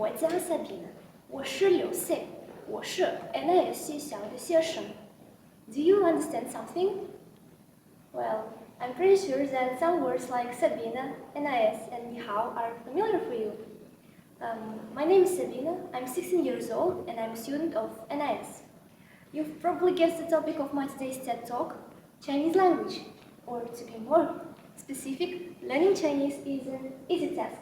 我叫 Sabina，我16岁，我是 NIS 学校的学生。Do you understand something? Well, I'm pretty sure that some words like Sabina, NIS, and Ni Hao are familiar for you. My name is Sabina, I'm 16 years old, and I'm a student of NIS. You've probably guessed the topic of my today's TED Talk, Chinese language. Or to be more specific, learning Chinese is an easy task.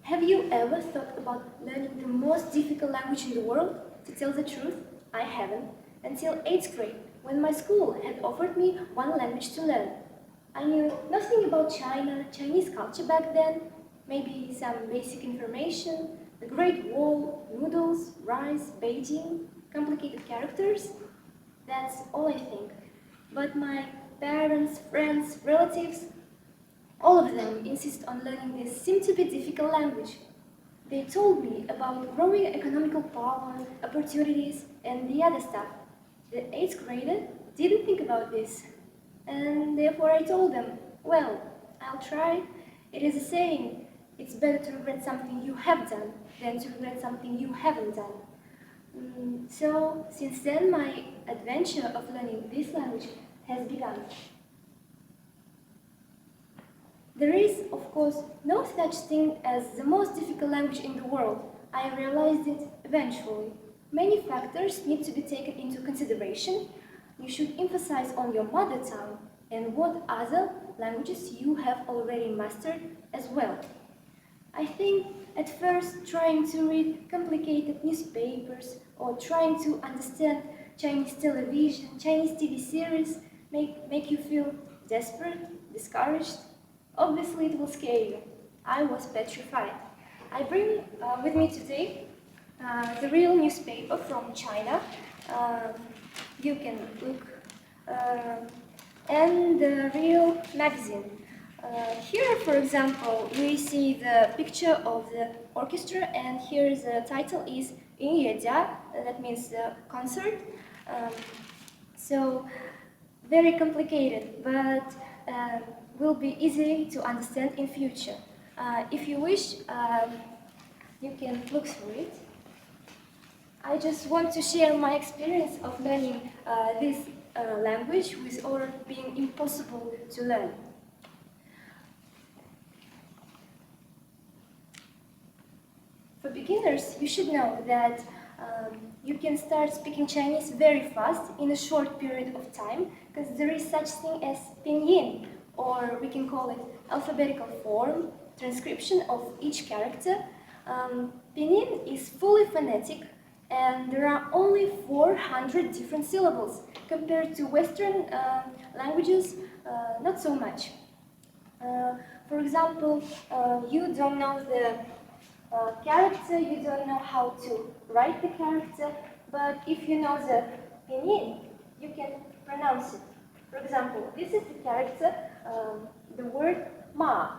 Have you ever thought about learning the most difficult language in the world? To tell the truth, I haven't, until 8th grade, when my school had offered me one language to learn. I knew nothing about China, Chinese culture back then, maybe some basic information, the Great Wall, noodles, rice, Beijing, complicated characters. That's all I think. But my parents, friends, relatives, all of them insist on learning this seem-to-be difficult language. They told me about growing economical power, opportunities, and the other stuff. The 8th grader didn't think about this. And therefore I told them, well, I'll try. It is a saying, it's better to regret something you have done than to regret something you haven't done. So, since then, my adventure of learning this language has begun. There is, of course, no such thing as the most difficult language in the world. I realized it eventually. Many factors need to be taken into consideration. You should emphasize on your mother tongue and what other languages you have already mastered as well. I think at first trying to read complicated newspapers or trying to understand Chinese television, Chinese TV series make you feel desperate, discouraged. Obviously it will scare you. I was petrified. I bring with me today the real newspaper from China. You can look, and the real magazine. Here, for example, we see the picture of the orchestra, and here the title is 音乐家, that means the concert. So, very complicated, but will be easy to understand in future. If you wish, you can look through it. I just want to share my experience of learning this language without being impossible to learn. For beginners, you should know that you can start speaking Chinese very fast in a short period of time, because there is such thing as pinyin, or we can call it alphabetical form, transcription of each character. Pinyin is fully phonetic, and there are only 400 different syllables, compared to Western languages, not so much. For example, you don't know the character, you don't know how to write the character, but if you know the pinyin, you can pronounce it. For example, this is the character, the word ma,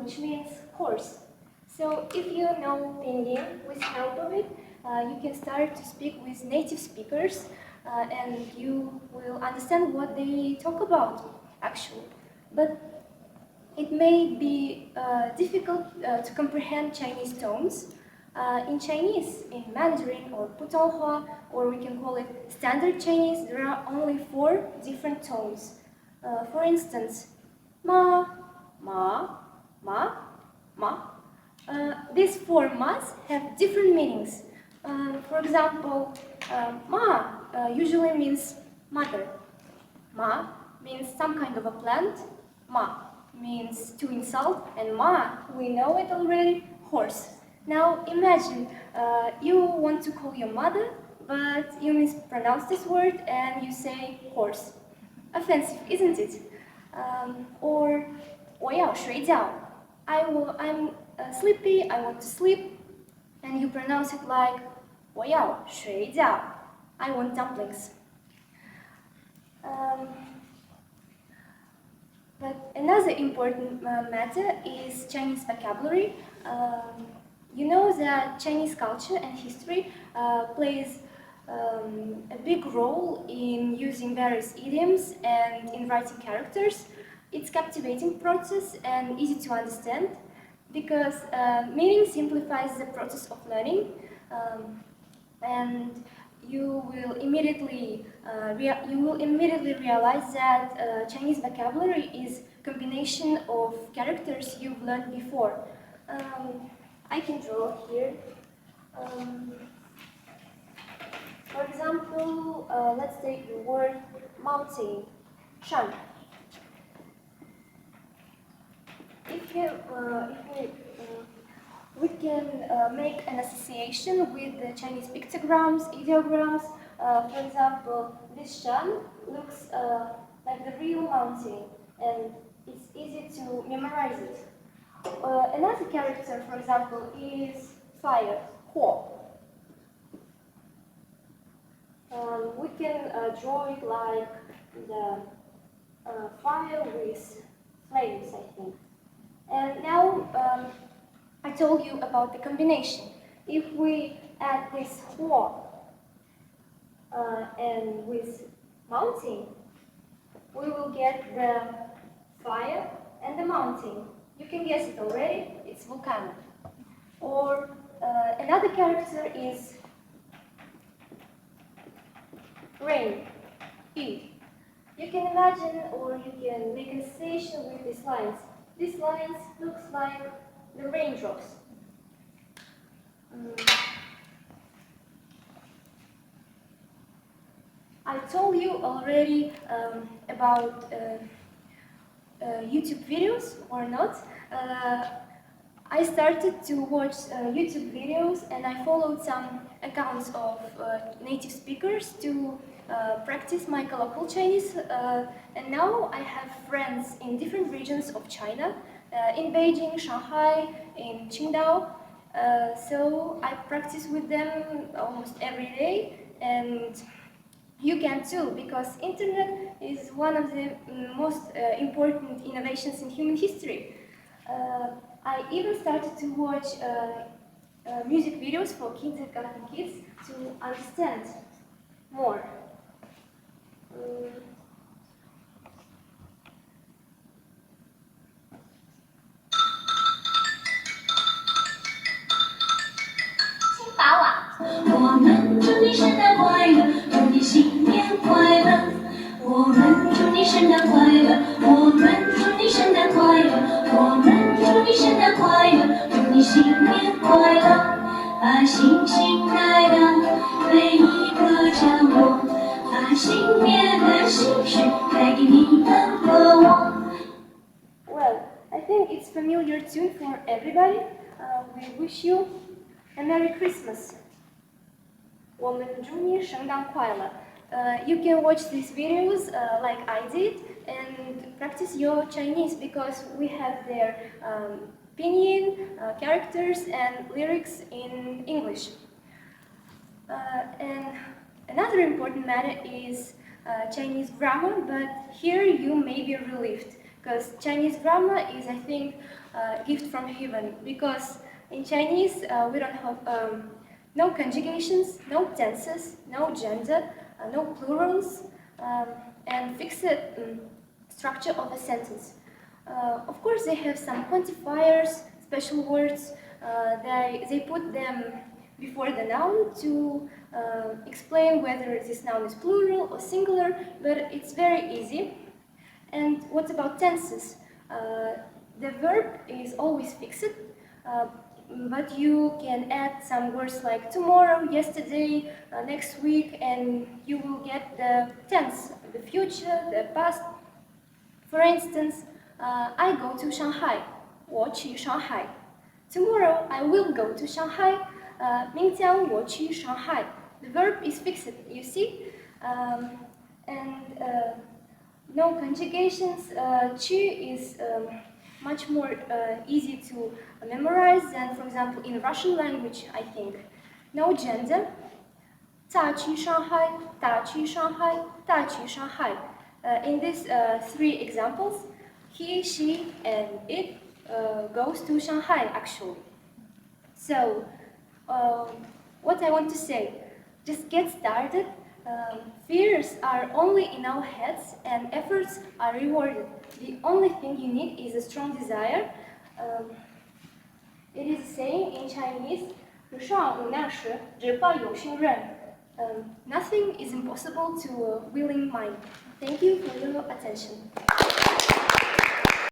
which means horse. So if you know pinyin with help of it, you can start to speak with native speakers, and you will understand what they talk about, actually. But it may be difficult to comprehend Chinese tones. In Chinese, in Mandarin or Putonghua, or we can call it Standard Chinese, there are only 4 different tones. For instance, ma, ma, ma, ma. These 4 mas have different meanings. For example, ma usually means mother. Ma means some kind of a plant. Ma means to insult, and ma, we know it already, horse. Now imagine you want to call your mother, but you mispronounce this word and you say horse. Offensive, isn't it? Or 我要睡觉. I'm sleepy, I want to sleep, and you pronounce it like 我要睡觉. I want dumplings. But another important matter is Chinese vocabulary. You know that Chinese culture and history plays a big role in using various idioms and in writing characters. It's captivating process and easy to understand because meaning simplifies the process of learning, and you will immediately realize that Chinese vocabulary is combination of characters you've learned before. I can draw here. For example, let's take the word mountain, shan. We can make an association with the Chinese pictograms, ideograms. For example, this shan looks like the real mountain, and it's easy to memorize it. Another character, for example, is fire, huo. We can draw it like the fire with flames, I think. And now I told you about the combination. If we add this huo and with mountain, we will get the fire and the mountain. You can guess it already, it's volcano. Or another character is rain, yi. You can imagine or you can make an association with these lines. These lines looks like the raindrops. I told you already about YouTube videos or not. I started to watch YouTube videos and I followed some accounts of native speakers to practice my colloquial Chinese, and now I have friends in different regions of China, in Beijing, Shanghai, in Qingdao, so I practice with them almost every day, and you can too, because internet is one of the most important innovations in human history. I even started to watch music videos for kindergarten kids to understand more.我们祝你圣诞快乐，祝你新年快乐。我们祝你圣诞快乐，我们祝你圣诞快乐，我们祝你圣诞快乐，祝你新年快乐。把星星代表每一个角落，把新年的喜讯带给你们和我。Well, I think it's familiar tune for everybody. We wish you a Merry Christmas. 我们祝你圣诞快乐. You can watch these videos like I did and practice your Chinese because we have their pinyin, characters and lyrics in English. And another important matter is Chinese grammar, but here you may be relieved because Chinese grammar is, I think, a gift from heaven, because in Chinese we don't have no conjugations, no tenses, no gender, no plurals, and fixed structure of a sentence. Of course, they have some quantifiers, special words. They put them before the noun to explain whether this noun is plural or singular, but it's very easy. And what about tenses? The verb is always fixed, but you can add some words like tomorrow, yesterday, next week, and you will get the tense, the future, the past. For instance, I go to Shanghai, 我去上海. Tomorrow I will go to Shanghai, 明天我去上海. The verb is fixed, you see? And no conjugations. 去 is much more easy to memorize than, for example, in Russian language, I think. No gender. 他去上海, 他去上海, 他去上海. In these three examples, he, she, and it goes to Shanghai, actually. So, what I want to say, just get started, Fears are only in our heads and efforts are rewarded. The only thing you need is a strong desire. It is a saying in Chinese, 不上无难事，只怕有心人. Nothing is impossible to a willing mind. Thank you for your attention.